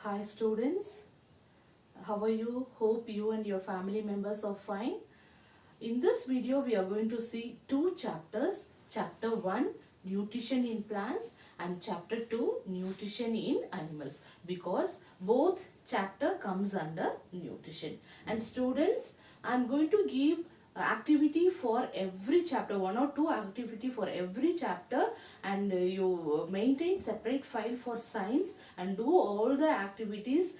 Hi students, how are you? Hope you and your family members are fine. In this video we are going to see two chapters. Chapter 1 Nutrition in Plants and Chapter 2 Nutrition in Animals, because both chapter comes under nutrition. And students, I am going to give activity for every chapter, one or two activity for every chapter, and you maintain separate file for science and do all the activities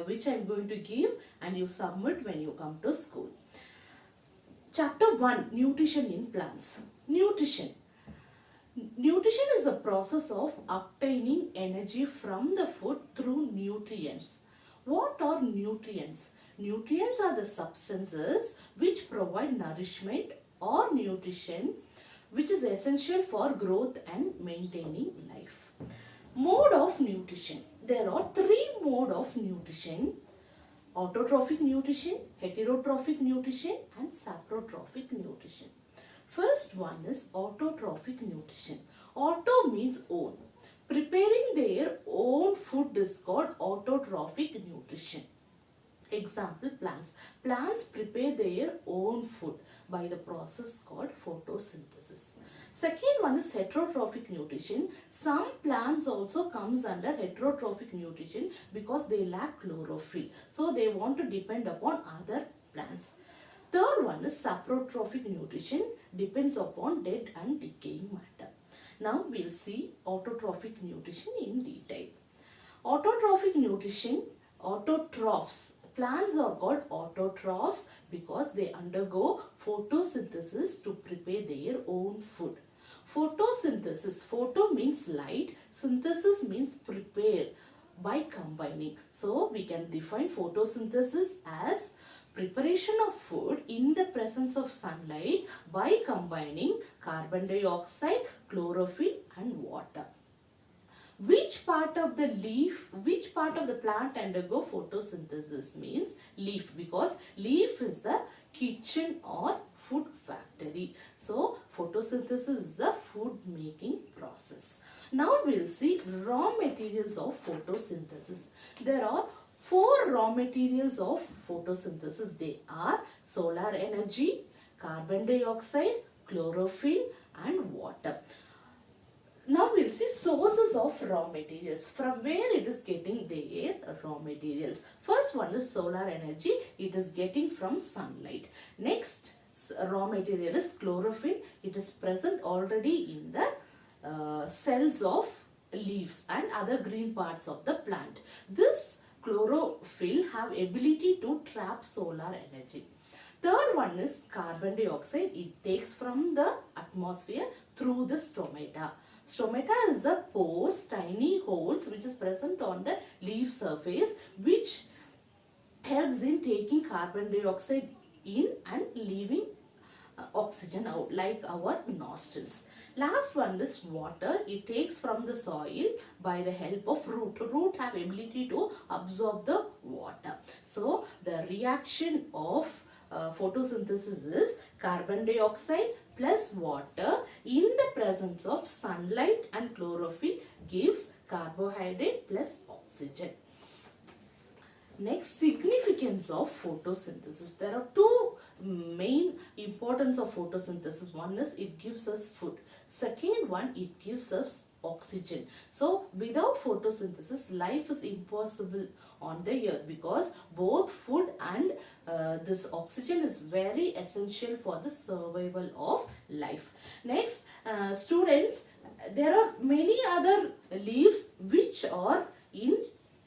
which I am going to give, and you submit when you come to school. Chapter 1 Nutrition in Plants. Nutrition. Nutrition is a process of obtaining energy from the food through nutrients. What are nutrients? Nutrients are the substances which provide nourishment or nutrition which is essential for growth and maintaining life. Mode of nutrition. There are three modes of nutrition: autotrophic nutrition, heterotrophic nutrition and saprotrophic nutrition. First one is autotrophic nutrition. Auto means own. Preparing their own food is called autotrophic nutrition. Example, plants. Plants prepare their own food by the process called photosynthesis. Second one is heterotrophic nutrition. Some plants also comes under heterotrophic nutrition because they lack chlorophyll. So they want to depend upon other plants. Third one is saprotrophic nutrition, depends upon dead and decaying matter. Now we'll see autotrophic nutrition in detail. Autotrophic nutrition, autotrophs. Plants are called autotrophs because they undergo photosynthesis to prepare their own food. Photosynthesis, photo means light, synthesis means prepare by combining. So we can define photosynthesis as preparation of food in the presence of sunlight by combining carbon dioxide, chlorophyll and water. Which part of the leaf, which part of the plant undergo photosynthesis means leaf, because leaf is the kitchen or food factory. So photosynthesis is a food making process. Now we'll see raw materials of photosynthesis. There are four raw materials of photosynthesis. They are solar energy, carbon dioxide, chlorophyll and water. Now we'll see sources of raw materials, from where it is getting their raw materials. First one is solar energy. It is getting from sunlight. Next raw material is chlorophyll. It is present already in the cells of leaves and other green parts of the plant. This chlorophyll have ability to trap solar energy. Third one is carbon dioxide. It takes from the atmosphere through the stomata. Stomata is the pores, tiny holes which is present on the leaf surface, which helps in taking carbon dioxide in and leaving oxygen out, like our nostrils. Last one is water. It takes from the soil by the help of root. Root have ability to absorb the water. So the reaction of photosynthesis is carbon dioxide plus water in the presence of sunlight and chlorophyll gives carbohydrate plus oxygen. Next, significance of photosynthesis. There are two main importance of photosynthesis. One is it gives us food. Second one, it gives us oxygen. So without photosynthesis, life is impossible on the earth, because both food and this oxygen is very essential for the survival of life. Next, students, there are many other leaves which are in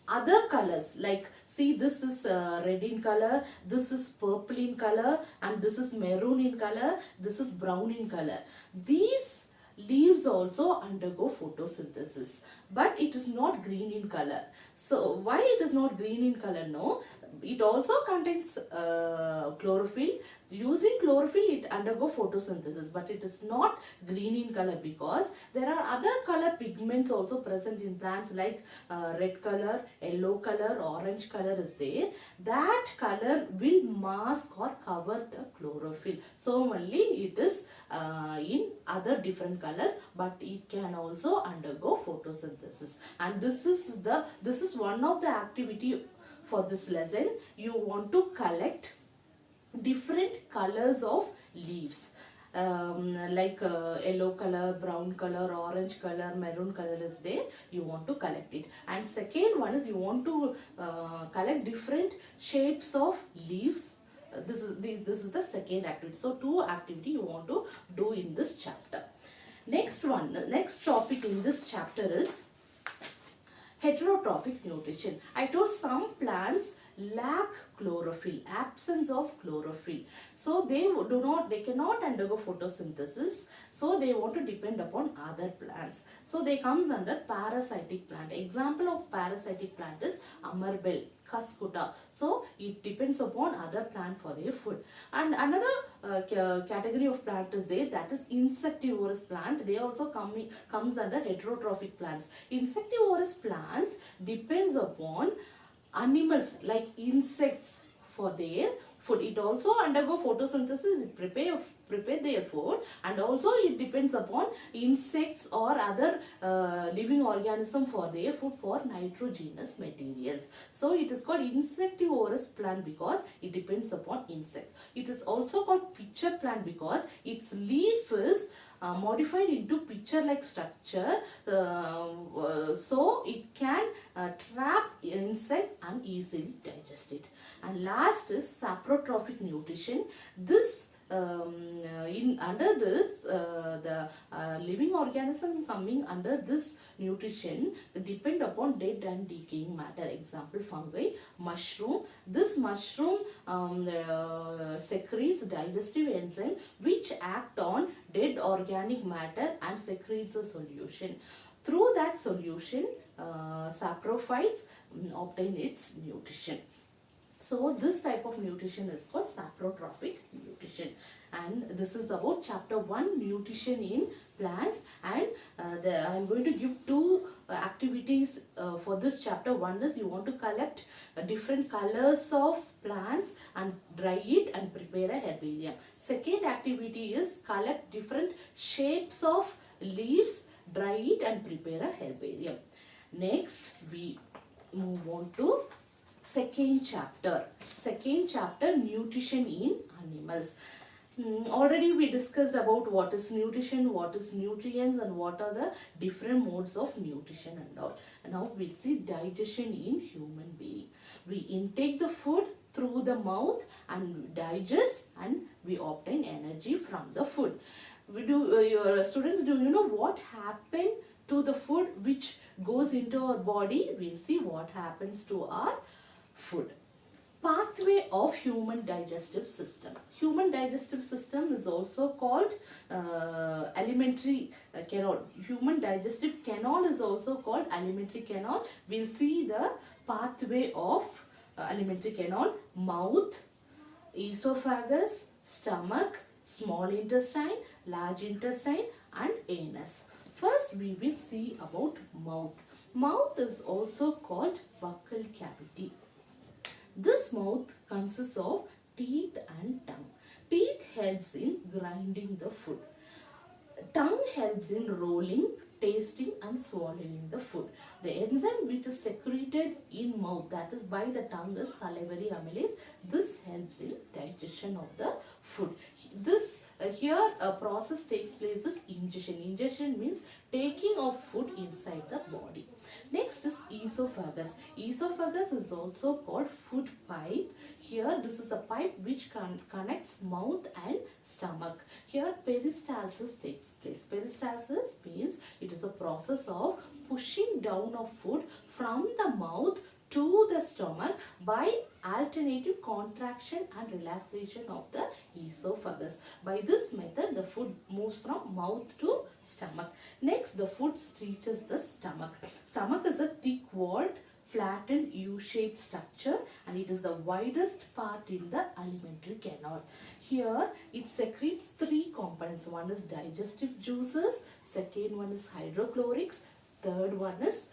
other colors, like see, this is red in color, this is purple in color, and this is maroon in color, this is brown in color. These leaves also undergo photosynthesis, but it is not green in color. So why it is not green in color? No, it also contains chlorophyll. Using chlorophyll, it undergo photosynthesis, but it is not green in color because there are other color pigments also present in plants like red color, yellow color, orange color is there. That color will mask or cover the chlorophyll. So only it is in other different colors, but it can also undergo photosynthesis. And this is one of the activity for this lesson. You want to collect different colors of leaves, like yellow color, brown color, orange color, maroon color is there. You want to collect it. And second one is you want to collect different shapes of leaves. This is the second activity. So two activity you want to do in this chapter. Next one, the next topic in this chapter is heterotrophic nutrition. I told some plants lack chlorophyll, absence of chlorophyll. So they cannot undergo photosynthesis. So they want to depend upon other plants. So they comes under parasitic plant. Example of parasitic plant is Amoeba, Cuscuta. So it depends upon other plant for their food. And another category of plant is there, that is insectivorous plant. They also comes under heterotrophic plants. Insectivorous plants depends upon animals like insects for their food. It also undergo photosynthesis, it prepare their food, and also it depends upon insects or other living organism for their food for nitrogenous materials. So it is called insectivorous plant because it depends upon insects. It is also called pitcher plant because its leaf is modified into pitcher-like structure, so it can trap insects and easily digest it. And last is saprotrophic nutrition. This under this the living organism coming under this nutrition depend upon dead and decaying matter. Example, fungi, mushroom. This mushroom secretes digestive enzyme which act on dead organic matter and secretes a solution. Through that solution, saprophytes obtain its nutrition. So this type of nutrition is called saprotrophic nutrition. And this is about chapter 1, nutrition in plants. And I am going to give two activities for this chapter. One is you want to collect different colors of plants and dry it and prepare a herbarium. Second activity is collect different shapes of leaves, dry it and prepare a herbarium. Next we move on to second chapter, nutrition in animals. Already we discussed about what is nutrition, what is nutrients, and what are the different modes of nutrition and all. Now we'll see digestion in human being. We intake the food through the mouth and we digest and we obtain energy from the food. Your students, do you know what happened to the food which goes into our body? We'll see what happens to our food. Pathway of human digestive system. Human digestive system is also called alimentary canal. Human digestive canal is also called alimentary canal. We'll see the pathway of alimentary canal: mouth, esophagus, stomach, small intestine, large intestine, and anus. First we will see about mouth. Mouth is also called buccal cavity. This mouth consists of teeth and tongue. Teeth helps in grinding the food. Tongue helps in rolling, tasting and swallowing the food. The enzyme which is secreted in mouth, that is by the tongue, is salivary amylase. This helps in digestion of the food. Here a process takes place is ingestion. Ingestion means taking of food inside the body. Next is esophagus. Esophagus is also called food pipe. Here this is a pipe which connects mouth and stomach. Here peristalsis takes place. Peristalsis means it is a process of pushing down of food from the mouth to the stomach by alternative contraction and relaxation of the esophagus. By this method, the food moves from mouth to stomach. Next, the food reaches the stomach. Stomach is a thick-walled, flattened U-shaped structure, and it is the widest part in the alimentary canal. Here it secretes three components. One is digestive juices, second one is hydrochlorics, third one is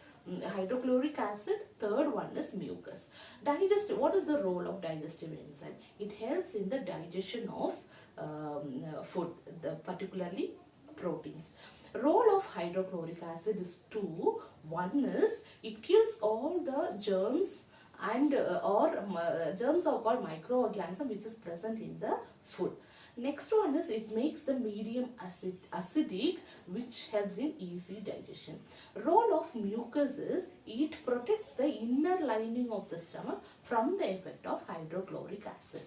hydrochloric acid, third one is mucus. What is the role of digestive enzyme? It helps in the digestion of food, particularly proteins. Role of hydrochloric acid is two. One is it kills all the germs and germs are called microorganisms which is present in the food. Next one is it makes the medium acidic, which helps in easy digestion. Role of mucus is it protects the inner lining of the stomach from the effect of hydrochloric acid.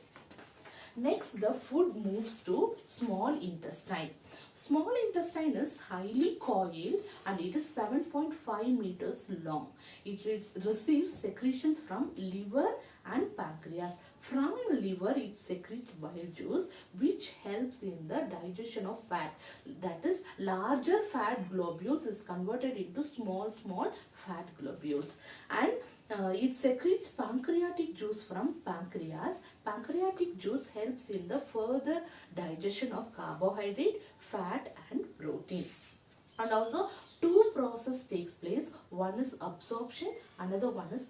Next, the food moves to small intestine. Small intestine is highly coiled and it is 7.5 meters long. It receives secretions from liver and pancreas. From liver, it secretes bile juice which helps in the digestion of fat. That is, larger fat globules is converted into small fat globules. And it secretes pancreatic juice from pancreas. Pancreatic juice helps in the further digestion of carbohydrate, fat and protein. And also two processes takes place. One is absorption, another one is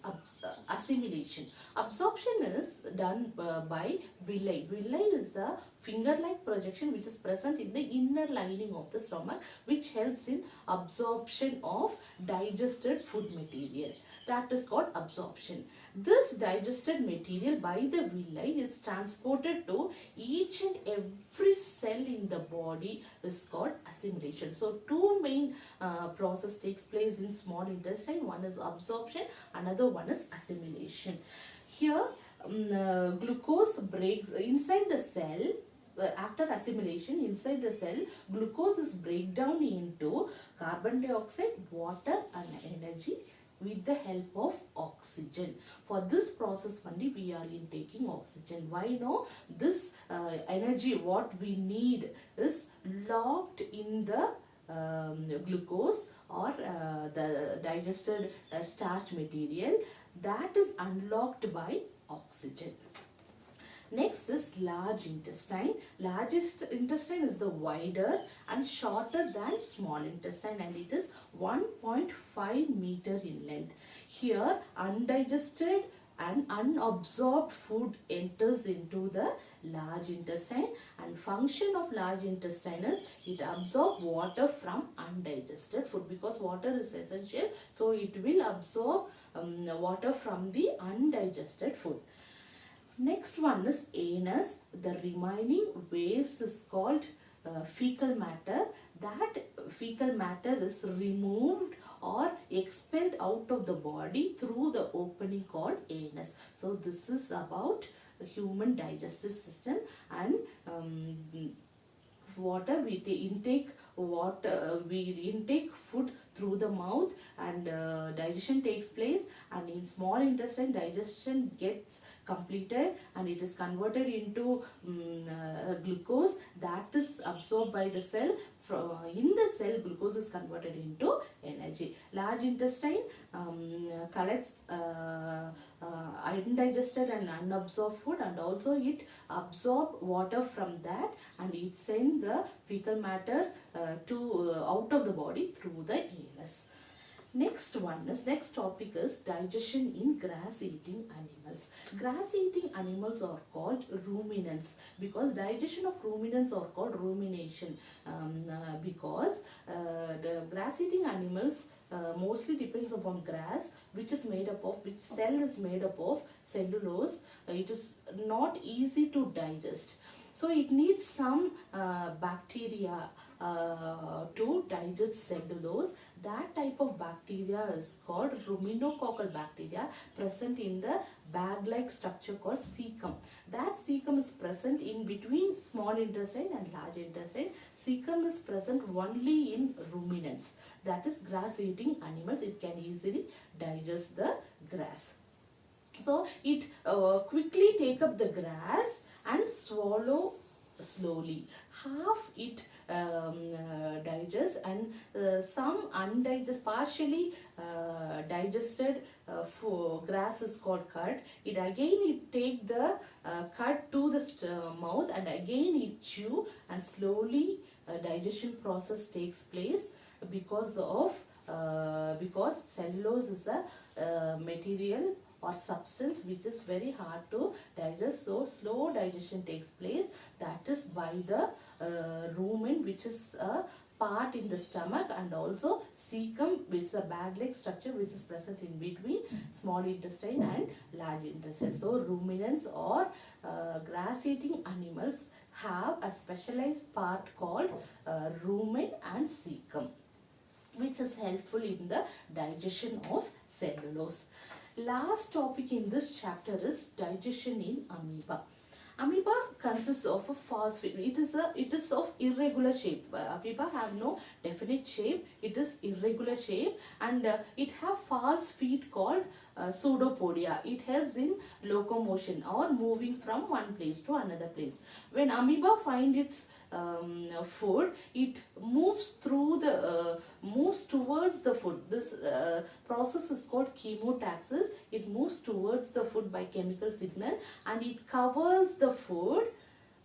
assimilation. Absorption is done by villi. Villi is the finger-like projection which is present in the inner lining of the stomach, which helps in absorption of digested food material. That is called absorption. This digested material by the villi is transported to each and every cell in the body is called assimilation. So two main process takes place in small intestine. One is absorption, another one is assimilation. Here glucose breaks inside the cell. After assimilation, inside the cell, glucose is break down into carbon dioxide, water and energy with the help of oxygen. For this process only we are intaking oxygen. Why no? This energy what we need is locked in the glucose or the digested starch material, that is unlocked by oxygen. Next is large intestine. Largest intestine is the wider and shorter than small intestine, and it is 1.5 meter in length. Here undigested and unabsorbed food enters into the large intestine, and function of large intestine is it absorbs water from undigested food, because water is essential, so it will absorb water from the undigested food. Next one is anus. The remaining waste is called fecal matter. That fecal matter is removed or expelled out of the body through the opening called anus. So this is about the human digestive system. And water we intake food through the mouth, and digestion takes place, and in small intestine digestion gets completed and it is converted into glucose that is absorbed by the cell. In the cell, glucose is converted into energy. Large intestine collects undigested and unabsorbed food, and also it absorbs water from that, and it sends the fecal matter out of the body through the anus. Next topic is digestion in grass-eating animals. Grass-eating animals are called ruminants, because digestion of ruminants are called rumination, because the grass-eating animals mostly depends upon grass, which cell is made up of cellulose. It is not easy to digest. So it needs some bacteria to digest cellulose. That type of bacteria is called ruminococcal bacteria, present in the bag-like structure called cecum. That cecum is present in between small intestine and large intestine. Cecum is present only in ruminants, that is grass-eating animals. It can easily digest the grass. So it quickly take up the grass and swallow slowly. Half it digests, and some undigested, partially digested grass is called cud. It take the cud to the mouth, and again it chew, and slowly digestion process takes place because cellulose is a material or substance which is very hard to digest, so slow digestion takes place. That is by the rumen, which is a part in the stomach, and also cecum, which is a bag-like structure which is present in between small intestine and large intestine. So ruminants or grass-eating animals have a specialized part called rumen and cecum, which is helpful in the digestion of cellulose. Last topic in this chapter is digestion in amoeba. Amoeba consists of a false feet. It is of irregular shape. Amoeba have no definite shape. It is irregular shape, and it have false feet called pseudopodia. It helps in locomotion or moving from one place to another place. When amoeba find its food, it moves towards the food. This process is called chemotaxis. It moves towards the food by chemical signal, and it covers the food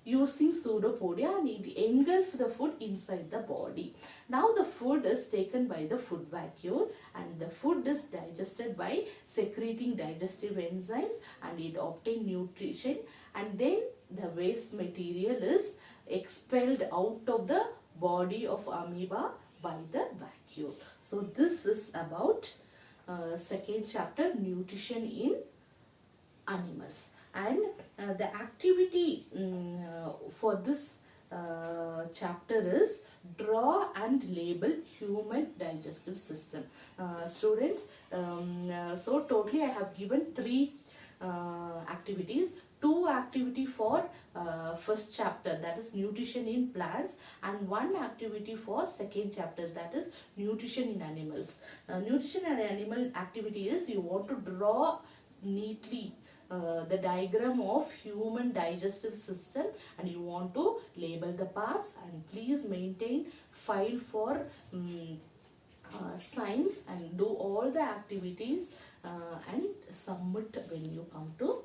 using pseudopodia, and it engulfs the food inside the body. Now the food is taken by the food vacuole, and the food is digested by secreting digestive enzymes, and it obtains nutrition, and then the waste material is expelled out of the body of amoeba by the vacuole. So this is about second chapter, nutrition in animals. And the activity for this chapter is draw and label human digestive system. Students, so totally I have given 3 activities. 2 activity for first chapter, that is nutrition in plants, and 1 activity for second chapter, that is nutrition in animals. Nutrition and animal activity is you want to draw neatly the diagram of human digestive system, and you want to label the parts, and please maintain file for science, and do all the activities and submit when you come to